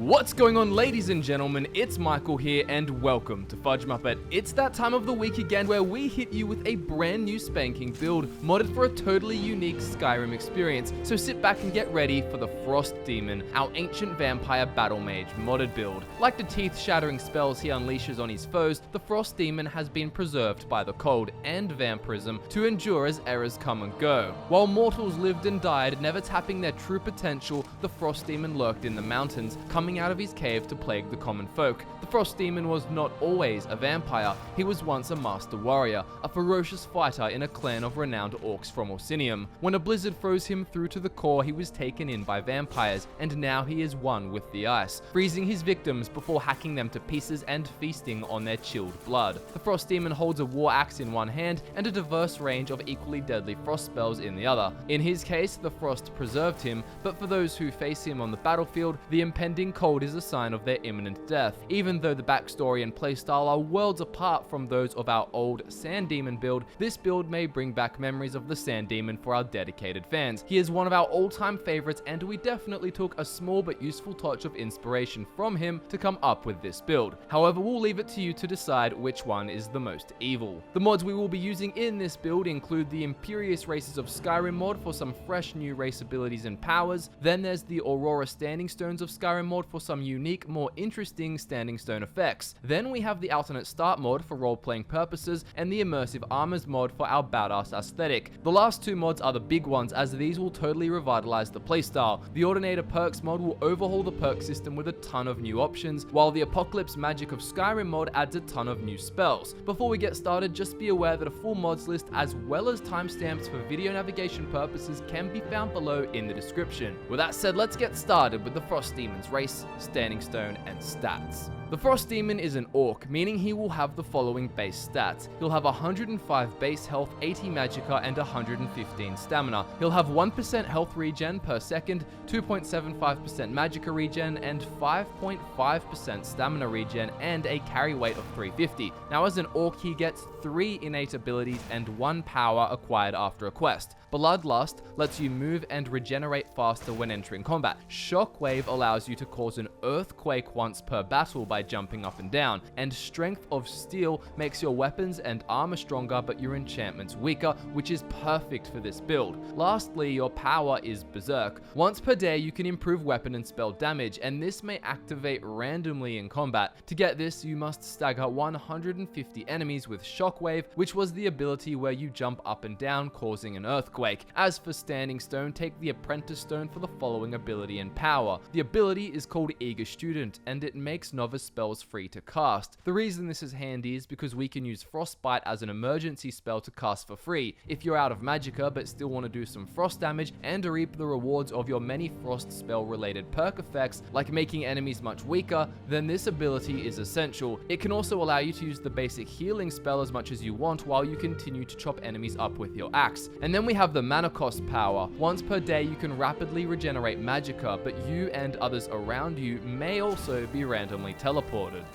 What's going on, ladies and gentlemen? It's Michael here and welcome to FudgeMuppet. It's that time of the week again where we hit you with a brand new spanking build modded for a totally unique Skyrim experience. So sit back and get ready for the Frost Demon, our ancient vampire Battlemage modded build. Like the teeth-shattering spells he unleashes on his foes, the Frost Demon has been preserved by the cold and vampirism to endure as eras come and go. While mortals lived and died, never tapping their true potential, the Frost Demon lurked in the mountains, coming out of his cave to plague the common folk. The Frost Demon was not always a vampire. He was once a master warrior, a ferocious fighter in a clan of renowned orcs from Orsinium. When a blizzard froze him through to the core, he was taken in by vampires, and now he is one with the ice, freezing his victims before hacking them to pieces and feasting on their chilled blood. The Frost Demon holds a war axe in one hand and a diverse range of equally deadly frost spells in the other. In his case, the frost preserved him, but for those who face him on the battlefield, the impending cold is a sign of their imminent death. Even though the backstory and playstyle are worlds apart from those of our old Sand Demon build, this build may bring back memories of the Sand Demon for our dedicated fans. He is one of our all-time favorites, and we definitely took a small but useful touch of inspiration from him to come up with this build. However, we'll leave it to you to decide which one is the most evil. The mods we will be using in this build include the Imperious Races of Skyrim mod for some fresh new race abilities and powers. Then there's the Aurora Standing Stones of Skyrim mod for some unique, more interesting standing stone effects. Then we have the Alternate Start mod for role-playing purposes and the Immersive Armors mod for our badass aesthetic. The last two mods are the big ones, as these will totally revitalize the playstyle. The Ordinator Perks mod will overhaul the perk system with a ton of new options, while the Apocalypse Magic of Skyrim mod adds a ton of new spells. Before we get started, just be aware that a full mods list as well as timestamps for video navigation purposes can be found below in the description. With that said, let's get started with the Frost Demon's race, standing stone, and stats. The Frost Demon is an orc, meaning he will have the following base stats. He'll have 105 base health, 80 magicka, and 115 stamina. He'll have 1% health regen per second, 2.75% magicka regen, and 5.5% stamina regen, and a carry weight of 350. Now, as an orc, he gets 3 innate abilities and 1 power acquired after a quest. Bloodlust lets you move and regenerate faster when entering combat. Shockwave allows you to cause an earthquake once per battle by jumping up and down, and Strength of Steel makes your weapons and armor stronger but your enchantments weaker, which is perfect for this build. Lastly, your power is Berserk. Once per day you can improve weapon and spell damage, and this may activate randomly in combat. To get this, you must stagger 150 enemies with Shockwave, which was the ability where you jump up and down causing an earthquake. As for Standing Stone, take the Apprentice Stone for the following ability and power. The ability is called Eager Student, and it makes novice spells free to cast. The reason this is handy is because we can use Frostbite as an emergency spell to cast for free. If you're out of magicka but still want to do some frost damage and reap the rewards of your many frost spell related perk effects, like making enemies much weaker, then this ability is essential. It can also allow you to use the basic healing spell as much as you want while you continue to chop enemies up with your axe. And then we have the Mana Cost power. Once per day you can rapidly regenerate magicka, but you and others around you may also be randomly teleported.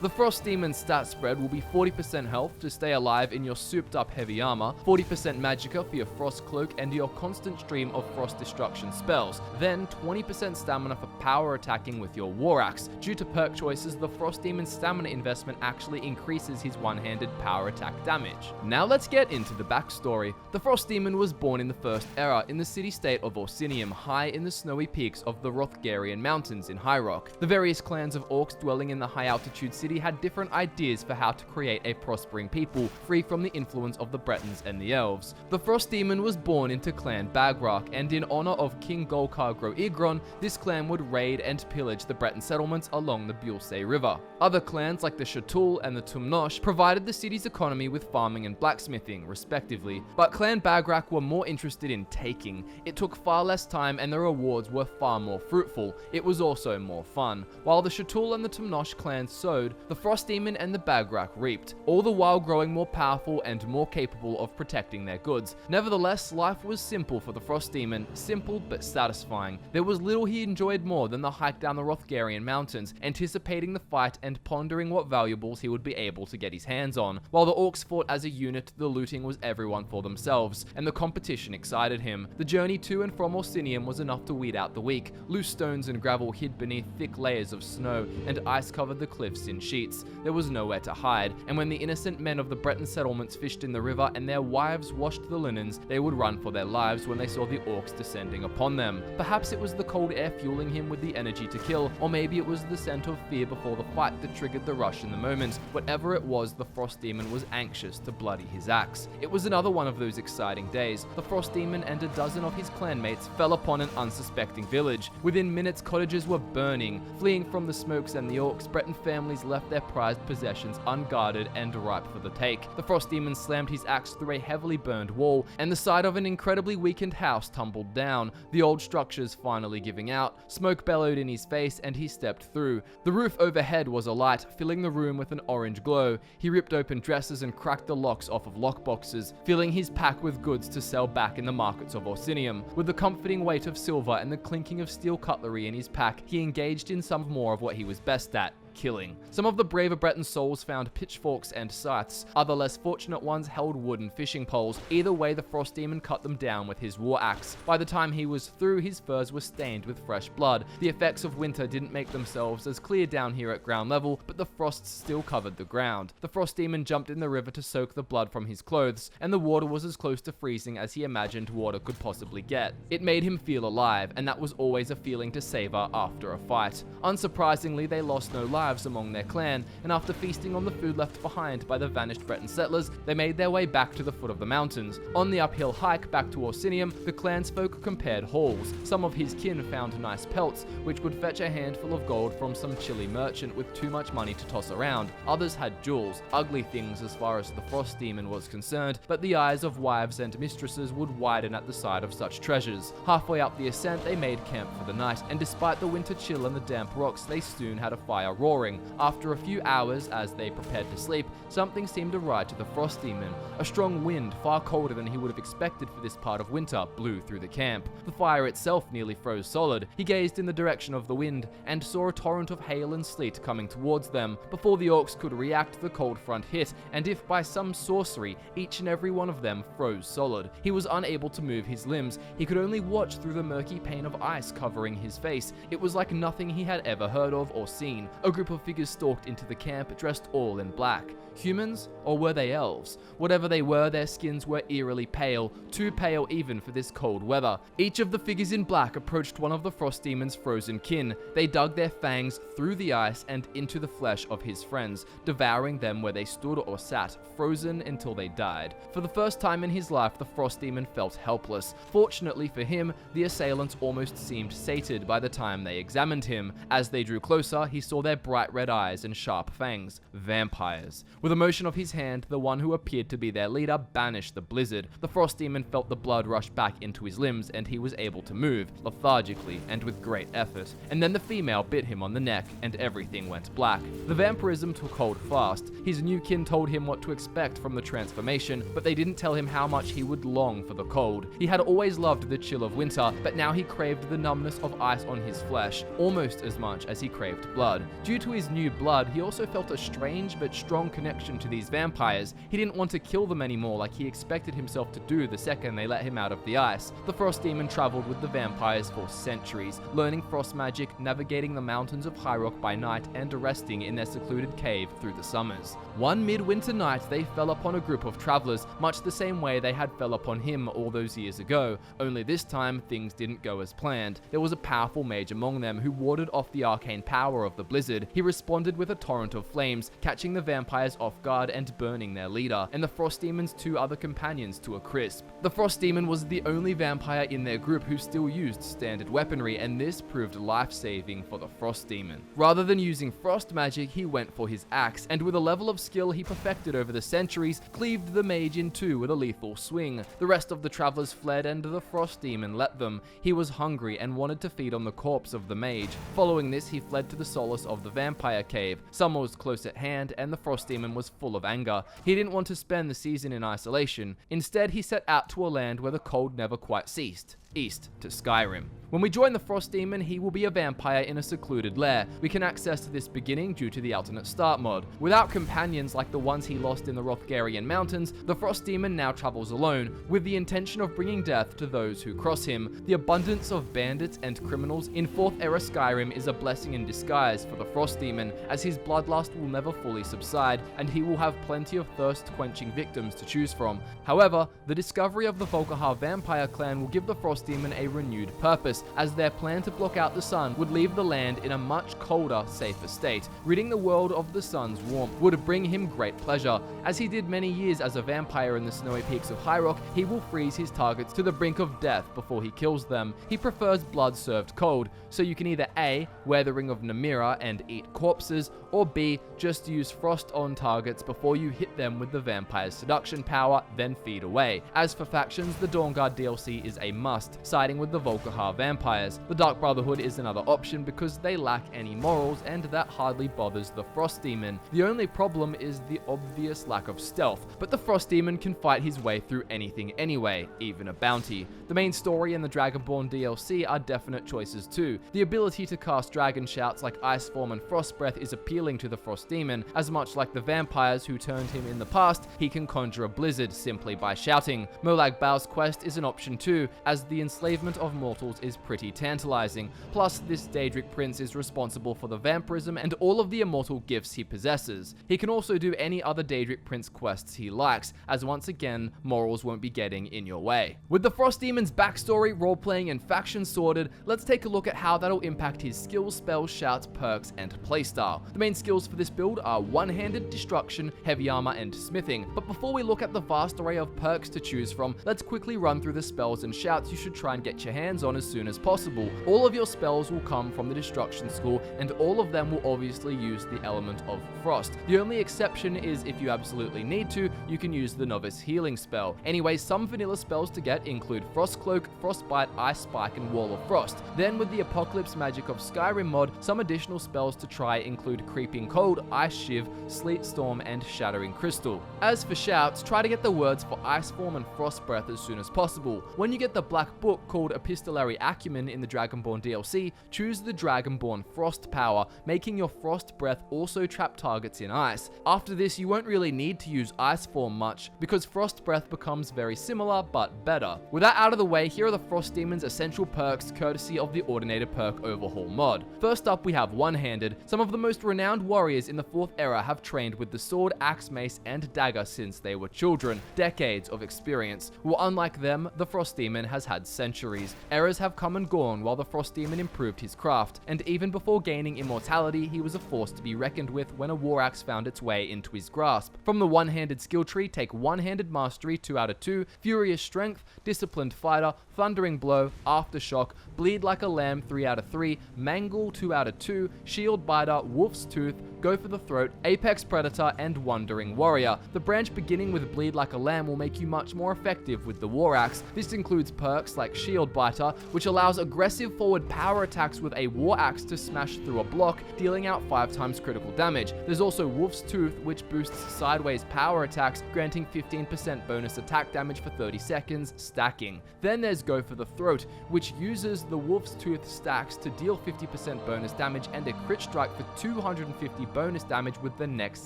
The Frost Demon's stat spread will be 40% health to stay alive in your souped up heavy armor, 40% magicka for your frost cloak and your constant stream of frost destruction spells, then 20% stamina for power attacking with your war axe. Due to perk choices, the Frost Demon's stamina investment actually increases his one-handed power attack damage. Now let's get into the backstory. The Frost Demon was born in the First Era in the city-state of Orsinium, high in the snowy peaks of the Hrothgarian Mountains in High Rock. The various clans of orcs dwelling in the high-altitude city had different ideas for how to create a prospering people, free from the influence of the Bretons and the Elves. The Frost Demon was born into Clan Bagrak, and in honor of King Golkar Groigron, this clan would raid and pillage the Breton settlements along the Builsay River. Other clans like the Shatul and the Tumnosh provided the city's economy with farming and blacksmithing, respectively, but Clan Bagrak were more interested in taking. It took far less time and the rewards were far more fruitful. It was also more fun. While the Shatul and the Tumnosh clan clan sowed, the Frost Demon and the Bagrak reaped, all the while growing more powerful and more capable of protecting their goods. Nevertheless, life was simple for the Frost Demon, simple but satisfying. There was little he enjoyed more than the hike down the Rothgarian mountains, anticipating the fight and pondering what valuables he would be able to get his hands on. While the orcs fought as a unit, the looting was everyone for themselves, and the competition excited him. The journey to and from Orsinium was enough to weed out the weak. Loose stones and gravel hid beneath thick layers of snow, and ice covered the cliffs in sheets. There was nowhere to hide, and when the innocent men of the Breton settlements fished in the river and their wives washed the linens, they would run for their lives when they saw the orcs descending upon them. Perhaps it was the cold air fueling him with the energy to kill, or maybe it was the scent of fear before the fight that triggered the rush in the moment. Whatever it was, the Frost Demon was anxious to bloody his axe. It was another one of those exciting days. The Frost Demon and a dozen of his clanmates fell upon an unsuspecting village. Within minutes, cottages were burning. Fleeing from the smokes and the orcs, Breton families left their prized possessions unguarded and ripe for the take. The Frost Demon slammed his axe through a heavily burned wall, and the side of an incredibly weakened house tumbled down, the old structures finally giving out. Smoke bellowed in his face, and he stepped through. The roof overhead was alight, filling the room with an orange glow. He ripped open dressers and cracked the locks off of lockboxes, filling his pack with goods to sell back in the markets of Orsinium. With the comforting weight of silver and the clinking of steel cutlery in his pack, he engaged in some more of what he was best at: killing. Some of the braver Breton souls found pitchforks and scythes. Other less fortunate ones held wooden fishing poles. Either way, the Frost Demon cut them down with his war axe. By the time he was through, his furs were stained with fresh blood. The effects of winter didn't make themselves as clear down here at ground level, but the frosts still covered the ground. The Frost Demon jumped in the river to soak the blood from his clothes, and the water was as close to freezing as he imagined water could possibly get. It made him feel alive, and that was always a feeling to savor after a fight. Unsurprisingly, they lost no lives among their clan, and after feasting on the food left behind by the vanished Breton settlers, they made their way back to the foot of the mountains. On the uphill hike back to Orsinium, the clansfolk compared hauls. Some of his kin found nice pelts, which would fetch a handful of gold from some chilly merchant with too much money to toss around. Others had jewels, ugly things as far as the Frost Demon was concerned, but the eyes of wives and mistresses would widen at the sight of such treasures. Halfway up the ascent, they made camp for the night, and despite the winter chill and the damp rocks, they soon had a fire roaring. After a few hours, as they prepared to sleep, something seemed awry to the Frost Demon. A strong wind, far colder than he would have expected for this part of winter, blew through the camp. The fire itself nearly froze solid. He gazed in the direction of the wind, and saw a torrent of hail and sleet coming towards them. Before the orcs could react, the cold front hit, and if by some sorcery, each and every one of them froze solid. He was unable to move his limbs. He could only watch through the murky pane of ice covering his face. It was like nothing he had ever heard of or seen. A group of figures stalked into the camp, dressed all in black. Humans? Or were they elves? Whatever they were, their skins were eerily pale, too pale even for this cold weather. Each of the figures in black approached one of the Frost Demon's frozen kin. They dug their fangs through the ice and into the flesh of his friends, devouring them where they stood or sat, frozen until they died. For the first time in his life, the Frost Demon felt helpless. Fortunately for him, the assailants almost seemed sated by the time they examined him. As they drew closer, he saw their bright red eyes and sharp fangs. Vampires. With a motion of his hand, the one who appeared to be their leader banished the blizzard. The Frost Demon felt the blood rush back into his limbs, and he was able to move, lethargically and with great effort. And then the female bit him on the neck, and everything went black. The vampirism took hold fast. His new kin told him what to expect from the transformation, but they didn't tell him how much he would long for the cold. He had always loved the chill of winter, but now he craved the numbness of ice on his flesh, almost as much as he craved blood. Due to his new blood, he also felt a strange but strong connection to these vampires. He didn't want to kill them anymore like he expected himself to do the second they let him out of the ice. The Frost Demon traveled with the vampires for centuries, learning frost magic, navigating the mountains of High Rock by night, and resting in their secluded cave through the summers. One midwinter night, they fell upon a group of travelers, much the same way they had fell upon him all those years ago, only this time things didn't go as planned. There was a powerful mage among them who warded off the arcane power of the blizzard. He responded with a torrent of flames, catching the vampires off guard and burning their leader, and the Frost Demon's two other companions to a crisp. The Frost Demon was the only vampire in their group who still used standard weaponry, and this proved life-saving for the Frost Demon. Rather than using frost magic, he went for his axe, and with a level of skill he perfected over the centuries, cleaved the mage in two with a lethal swing. The rest of the travelers fled, and the Frost Demon let them. He was hungry and wanted to feed on the corpse of the mage. Following this, he fled to the solace of the vampire cave. Summer was close at hand, and the frost demon was full of anger. He didn't want to spend the season in isolation. Instead, he set out to a land where the cold never quite ceased. East to Skyrim. When we join the Frost Demon, he will be a vampire in a secluded lair. We can access this beginning due to the alternate start mod. Without companions like the ones he lost in the Rothgarian Mountains, the Frost Demon now travels alone, with the intention of bringing death to those who cross him. The abundance of bandits and criminals in 4th era Skyrim is a blessing in disguise for the Frost Demon, as his bloodlust will never fully subside, and he will have plenty of thirst-quenching victims to choose from. However, the discovery of the Volkihar vampire clan will give the Frost Demon a renewed purpose, as their plan to block out the sun would leave the land in a much colder, safer state. Ridding the world of the sun's warmth would bring him great pleasure. As he did many years as a vampire in the snowy peaks of High Rock, he will freeze his targets to the brink of death before he kills them. He prefers blood served cold, so you can either A, wear the Ring of Namira and eat corpses, or B, just use frost on targets before you hit them with the vampire's seduction power, then feed away. As for factions, the Dawnguard DLC is a must, siding with the Volkihar vampires. The Dark Brotherhood is another option because they lack any morals, and that hardly bothers the Frost Demon. The only problem is the obvious lack of stealth, but the Frost Demon can fight his way through anything anyway, even a bounty. The main story and the Dragonborn DLC are definite choices too. The ability to cast dragon shouts like Ice Form and Frost Breath is appealing to the Frost Demon, as much like the vampires who turned him in the past, he can conjure a blizzard simply by shouting. Molag Bal's quest is an option too, as the enslavement of mortals is pretty tantalizing. Plus, this Daedric prince is responsible for the vampirism and all of the immortal gifts he possesses. He can also do any other Daedric prince quests he likes, as once again, morals won't be getting in your way. With the Frost Demon's backstory, roleplaying, and faction sorted, let's take a look at how that'll impact his skills, spells, shouts, perks, and playstyle. The main skills for this build are one-handed, destruction, heavy armor, and smithing. But before we look at the vast array of perks to choose from, let's quickly run through the spells and shouts you should try and get your hands on as soon as possible. All of your spells will come from the destruction school, and all of them will obviously use the element of frost. The only exception is if you absolutely need to, you can use the novice healing spell. Anyway, some vanilla spells to get include Frost Cloak, Frostbite, Ice Spike, and Wall of Frost. Then with the Apocalypse magic of Skyrim mod, some additional spells to try include Creeping Cold, Ice Shiv, Sleet Storm, and Shattering Crystal. As for shouts, try to get the words for Ice Form and Frost Breath as soon as possible. When you get the black book called Epistolary Acumen in the Dragonborn DLC, choose the Dragonborn Frost power, making your Frost Breath also trap targets in ice. After this, you won't really need to use Ice Form much, because Frost Breath becomes very similar, but better. With that out of the way, here are the Frost Demon's essential perks, courtesy of the Ordinator Perk Overhaul mod. First up, we have One-Handed. Some of the most renowned warriors in the 4th era have trained with the sword, axe, mace, and dagger since they were children. Decades of experience. Well, unlike them, the Frost Demon has had centuries. Eras have come and gone while the Frost Demon improved his craft, and even before gaining immortality, he was a force to be reckoned with when a war axe found its way into his grasp. From the one-handed skill tree, take One-Handed Mastery 2 out of 2, Furious Strength, Disciplined Fighter, Thundering Blow, Aftershock, Bleed Like a Lamb 3 out of 3, Mangle 2 out of 2, Shield Biter, Wolf's Tooth, Go for the Throat, Apex Predator, and Wandering Warrior. The branch beginning with Bleed Like a Lamb will make you much more effective with the War Axe. This includes perks like Shield Biter, which allows aggressive forward power attacks with a War Axe to smash through a block, dealing out 5 times critical damage. There's also Wolf's Tooth, which boosts sideways power attacks, granting 15% bonus attack damage for 30 seconds, stacking. Then there's Go for the Throat, which uses the Wolf's Tooth stacks to deal 50% bonus damage and a crit strike for 250 bonus damage with the next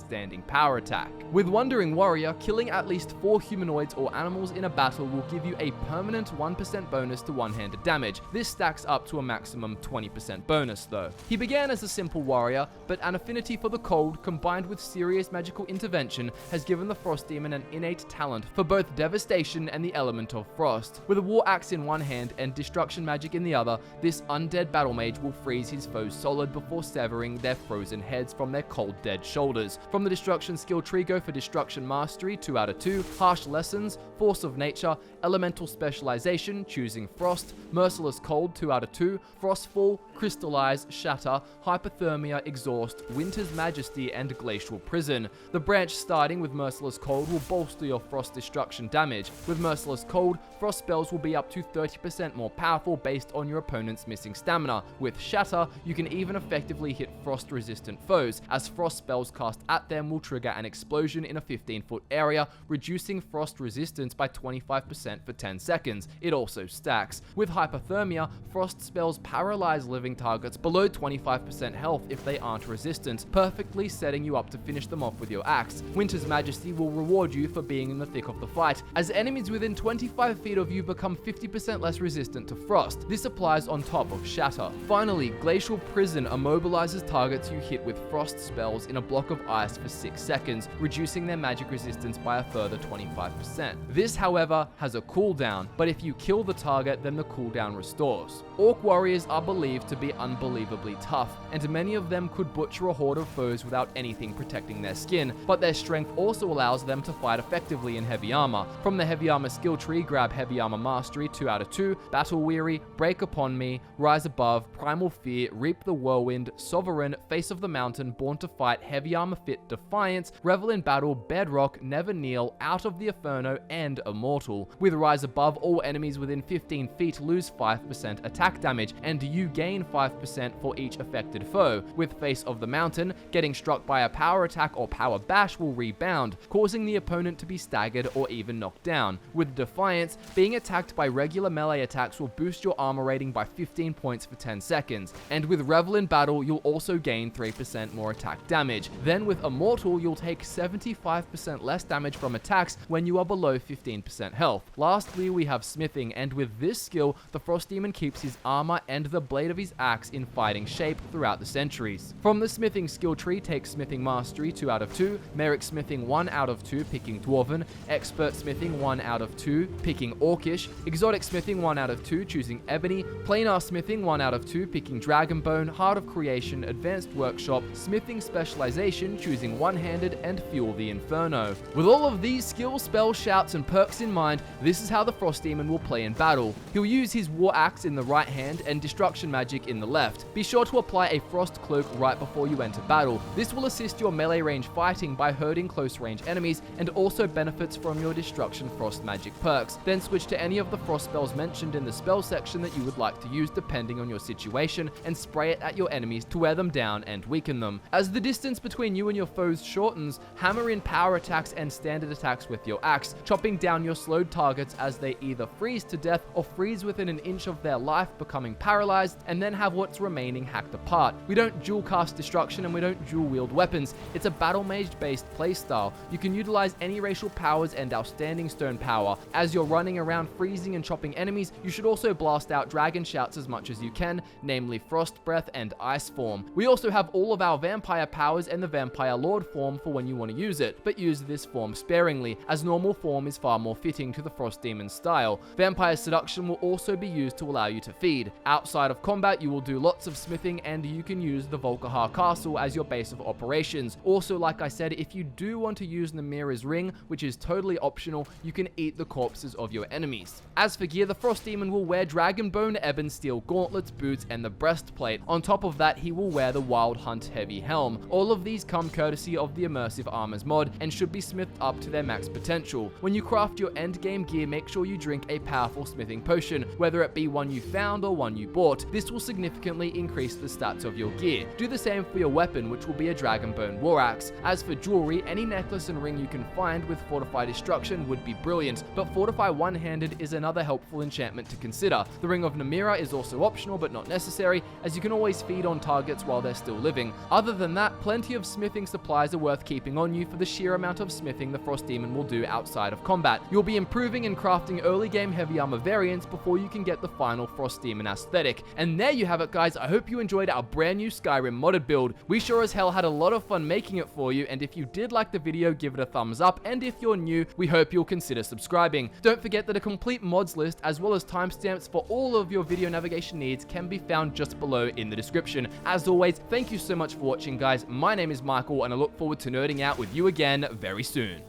standing power attack. With Wandering Warrior, killing at least 4 humanoids or animals in a battle will give you a permanent 1% bonus to one-handed damage. This stacks up to a maximum 20% bonus though. He began as a simple warrior, but an affinity for the cold combined with serious magical intervention has given the Frost Demon an innate talent for both devastation and the element of frost. With a War Axe in one hand and destruction magic in the other, this undead Battlemage will freeze his foes solid before severing their frozen heads from their their cold dead shoulders. From the destruction skill tree, go for destruction mastery 2 out of 2, harsh lessons, force of nature, elemental specialization, choosing frost, merciless cold 2 out of 2, frostfall, crystallize, shatter, hypothermia, exhaust, winter's majesty, and glacial prison. The branch starting with merciless cold will bolster your frost destruction damage. With merciless cold, frost spells will be up to 30% more powerful based on your opponent's missing stamina. With shatter, you can even effectively hit frost resistant foes, as frost spells cast at them will trigger an explosion in a 15-foot area, reducing frost resistance by 25% for 10 seconds. It also stacks. With hypothermia, frost spells paralyze living targets below 25% health if they aren't resistant, perfectly setting you up to finish them off with your axe. Winter's Majesty will reward you for being in the thick of the fight, as enemies within 25 feet of you become 50% less resistant to frost. This applies on top of shatter. Finally, Glacial Prison immobilizes targets you hit with frost spells in a block of ice for 6 seconds, reducing their magic resistance by a further 25%. This, however, has a cooldown, but if you kill the target, then the cooldown restores. Orc warriors are believed to be unbelievably tough, and many of them could butcher a horde of foes without anything protecting their skin, but their strength also allows them to fight effectively in heavy armor. From the heavy armor skill tree, grab heavy armor mastery 2 out of 2, battle weary, break upon me, rise above, primal fear, reap the whirlwind, sovereign, face of the mountain, born to fight, heavy armor fit, defiance, revel in battle, bedrock, never kneel, out of the inferno, and immortal. With rise above, all enemies within 15 feet lose 5% attack damage, and you gain 5% for each affected foe. With face of the mountain, getting struck by a power attack or power bash will rebound, causing the opponent to be staggered or even knocked down. With defiance, being attacked by regular melee attacks will boost your armor rating by 15 points for 10 seconds. And with revel in battle, you'll also gain 3% more attack damage. Then with immortal, you'll take 75% less damage from attacks when you are below 15% health. Lastly, we have smithing, and with this skill, the Frost Demon keeps his armor and the blade of his axe in fighting shape throughout the centuries. From the smithing skill tree, take smithing mastery 2 out of 2, Merrick smithing 1 out of 2, picking dwarven, expert smithing 1 out of 2, picking orcish, exotic smithing 1 out of 2, choosing ebony, planar smithing 1 out of 2, picking dragonbone, heart of creation, advanced workshop, smithing specialization, choosing one-handed, and fuel the inferno. With all of these skills, spells, shouts, and perks in mind, this is how the Frost Demon will play in battle. He'll use his war axe in the right hand and destruction magic in the left. Be sure to apply a frost cloak right before you enter battle. This will assist your melee range fighting by hurting close range enemies, and also benefits from your destruction frost magic perks. Then switch to any of the frost spells mentioned in the spell section that you would like to use depending on your situation, and spray it at your enemies to wear them down and weaken them. As the distance between you and your foes shortens, hammer in power attacks and standard attacks with your axe, chopping down your slowed targets as they either freeze to death or freeze within an inch of their life, becoming paralyzed, and then have what's remaining hacked apart. We don't dual cast destruction, and we don't dual wield weapons. It's a Battlemage based playstyle. You can utilize any racial powers and our standing stone power. As you're running around freezing and chopping enemies, you should also blast out dragon shouts as much as you can, namely frost breath and ice form. We also have all of our vampire powers and the vampire lord form for when you want to use it, but use this form sparingly, as normal form is far more fitting to the Frost Demon style. Vampire seduction will also be used to allow you to feed. Outside of combat, you will do lots of smithing, and you can use the Volkihar Castle as your base of operations. Also, like I said, if you do want to use Namira's ring, which is totally optional, you can eat the corpses of your enemies. As for gear, the Frost Demon will wear Dragonbone Ebon Steel gauntlets, boots, and the breastplate. On top of that, he will wear the Wild Hunt Heavy Helm. All of these come courtesy of the Immersive Armors mod and should be smithed up to their max potential. When you craft your endgame gear, make sure you drink a powerful smithing potion, whether it be one you found or one you bought. This will significantly increase the stats of your gear. Do the same for your weapon, which will be a Dragonbone War Axe. As for jewelry, any necklace and ring you can find with Fortify Destruction would be brilliant, but Fortify One-Handed is another helpful enchantment to consider. The Ring of Namira is also optional but not necessary, as you can always feed on targets while they're still living. Other than that, plenty of smithing supplies are worth keeping on you for the sheer amount of smithing the Frost Demon will do outside of combat. You'll be improving and crafting early game heavy armor variants before you can get the final Frost Demon aesthetic. And there you have it, guys. I hope you enjoyed our brand new Skyrim modded build. We sure as hell had a lot of fun making it for you, and if you did like the video, give it a thumbs up, and if you're new, we hope you'll consider subscribing. Don't forget that a complete mods list as well as timestamps for all of your video navigation needs can be found just below in the description. As always, thank you so much for watching. watching, guys. My name is Michael, and I look forward to nerding out with you again very soon.